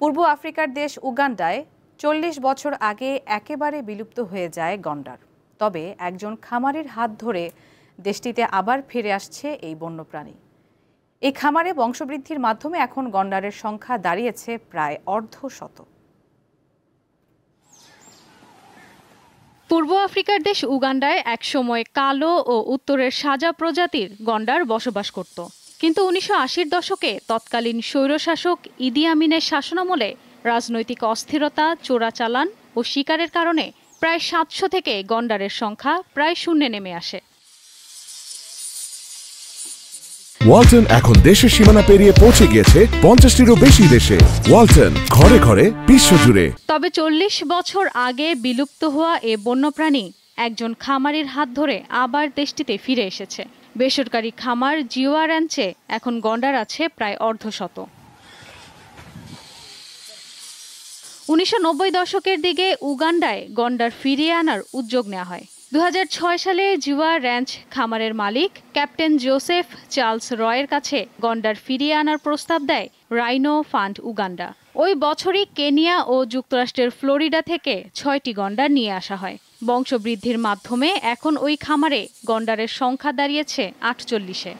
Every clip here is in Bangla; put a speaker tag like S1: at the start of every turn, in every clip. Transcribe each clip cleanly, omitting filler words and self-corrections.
S1: পূর্ব আফ্রিকার দেশ উগান্ডায় ৪০ বছর আগে একেবারে বিলুপ্ত হয়ে যায় গন্ডার। তবে একজন খামারের হাত ধরে দেশটিতে আবার ফিরে আসছে এই বন্যপ্রাণী। এই খামারে বংশবৃদ্ধির মাধ্যমে এখন গন্ডারের সংখ্যা দাঁড়িয়েছে প্রায় অর্ধশত।
S2: পূর্ব আফ্রিকার দেশ উগান্ডায় একসময় কালো ও উত্তরের সাজা প্রজাতির গন্ডার বসবাস করত। কিন্তু ১৯৮০-র দশকে তৎকালীন স্বৈরশাসক ইদি আমিনের শাসনামলে রাজনৈতিক অস্থিরতা, চোরাচালান ও শিকারের কারণে প্রায় ৭০০ থেকে গন্ডারের সংখ্যা প্রায় শূন্যে নেমে আসে।
S3: ওয়ালটন এখন দেশের সীমানা পেরিয়ে পৌঁছে গিয়েছে ৫০টিরও বেশি দেশে। ওয়ালটন, ঘরে ঘরে বিশ্বজুড়ে।
S2: তবে ৪০ বছর আগে বিলুপ্ত হওয়া এ বন্যপ্রাণী একজন খামারির হাত ধরে আবার দেশটিতে ফিরে এসেছে। বেসরকারি খামার জিওয়া র্যাঞ্চে এখন গন্ডার আছে প্রায় অর্ধশত। ১৯৯০ দশকের দিকে উগান্ডায় গন্ডার ফিরিয়ে আনার উদ্যোগ নেওয়া হয়। ২০০৬ সালে জিওয়া র্যাঞ্চ খামারের মালিক ক্যাপ্টেন জোসেফ চার্লস রয়ের কাছে গন্ডার ফিরিয়ে আনার প্রস্তাব দেয় রাইনো ফান্ড উগান্ডা। ওই বছরই কেনিয়া ও যুক্তরাষ্ট্রের ফ্লোরিডা থেকে ৬টি গন্ডার নিয়ে আসা হয়। বংশবৃদ্ধির মাধ্যমে এখন ওই খামারে গন্ডারের সংখ্যা দাঁড়িয়েছে ৪৮-এ।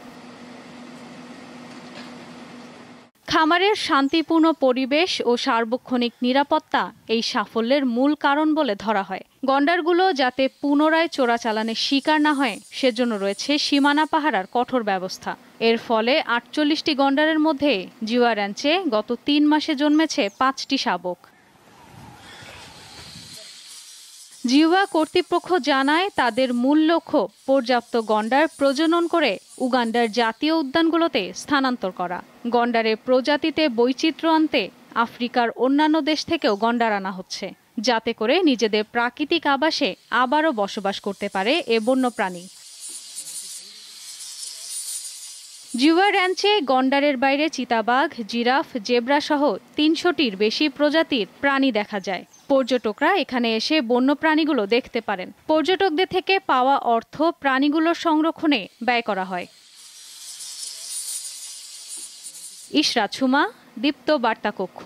S2: খামারের শান্তিপূর্ণ পরিবেশ ও সার্বক্ষণিক নিরাপত্তা এই সাফল্যের মূল কারণ বলে ধরা হয়। গন্ডারগুলো যাতে পুনরায় চোরাচালানের শিকার না হয় সেজন্য রয়েছে সীমানা পাহারার কঠোর ব্যবস্থা। এর ফলে ৪৮টি গন্ডারের মধ্যে জিওয়া র্যাঞ্চে গত ৩ মাসে জন্মেছে ৫টি শাবক। জিওয়া কর্তৃপক্ষ জানায় তাদের মূল লক্ষ্য পর্যাপ্ত গন্ডার প্রজনন করে উগান্ডার জাতীয় উদ্যানগুলোতে স্থানান্তর করা। গন্ডারের প্রজাতিতে বৈচিত্র্য আনতে আফ্রিকার অন্যান্য দেশ থেকেও গন্ডার আনা হচ্ছে, যাতে করে নিজেদের প্রাকৃতিক আবাসে আবারও বসবাস করতে পারে এ বন্যপ্রাণী। জিওয়া র্যাঞ্চে গন্ডারের বাইরে চিতাবাঘ, জিরাফ, জেব্রা সহ ৩০০টির বেশি প্রজাতির প্রাণী দেখা যায়। পর্যটকরা এখানে এসে বন্যপ্রাণীগুলো দেখতে পারেন। পর্যটকদের থেকে পাওয়া অর্থ প্রাণীগুলোর সংরক্ষণে ব্যয় করা হয়। ইশরাত সুমা, দীপ্ত বার্তা কক্ষ।